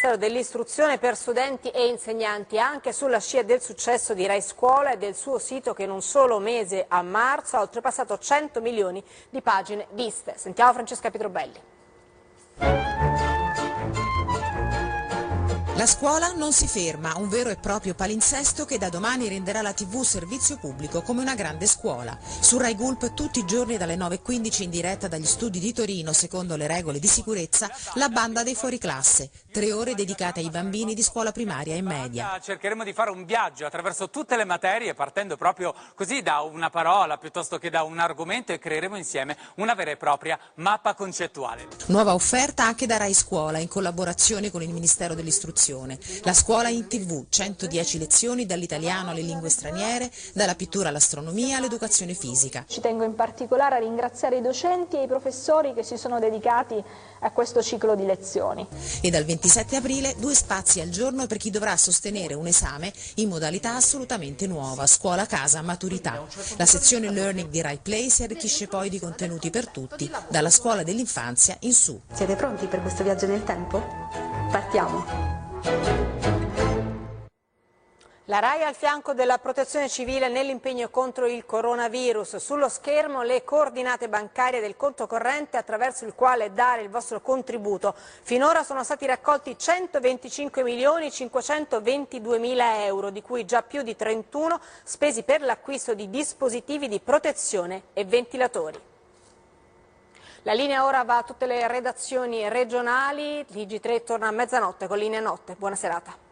Ministero dell'Istruzione per studenti e insegnanti, anche sulla scia del successo di Rai Scuola e del suo sito che in un solo mese a marzo ha oltrepassato 100 milioni di pagine viste. Sentiamo Francesca Pietrobelli. La scuola non si ferma, un vero e proprio palinsesto che da domani renderà la TV servizio pubblico come una grande scuola. Su Rai Gulp tutti i giorni dalle 9:15 in diretta dagli studi di Torino, secondo le regole di sicurezza, la banda dei fuoriclasse, 3 ore dedicate ai bambini di scuola primaria e media. Cercheremo di fare un viaggio attraverso tutte le materie, partendo proprio così da una parola piuttosto che da un argomento, e creeremo insieme una vera e propria mappa concettuale. Nuova offerta anche da Rai Scuola in collaborazione con il Ministero dell'Istruzione. La scuola in TV, 110 lezioni dall'italiano alle lingue straniere, dalla pittura all'astronomia all'educazione fisica. Ci tengo in particolare a ringraziare i docenti e i professori che si sono dedicati a questo ciclo di lezioni. E dal 27 aprile 2 spazi al giorno per chi dovrà sostenere un esame in modalità assolutamente nuova, scuola-casa maturità. La sezione Learning di Rai Play si arricchisce poi di contenuti per tutti, dalla scuola dell'infanzia in su. Siete pronti per questo viaggio nel tempo? Partiamo! La RAI al fianco della Protezione Civile nell'impegno contro il coronavirus. Sullo schermo le coordinate bancarie del conto corrente attraverso il quale dare il vostro contributo. Finora sono stati raccolti 125.522.000 euro, di cui già più di 31 spesi per l'acquisto di dispositivi di protezione e ventilatori. La linea ora va a tutte le redazioni regionali. TG3 torna a mezzanotte con Linea Notte. Buona serata.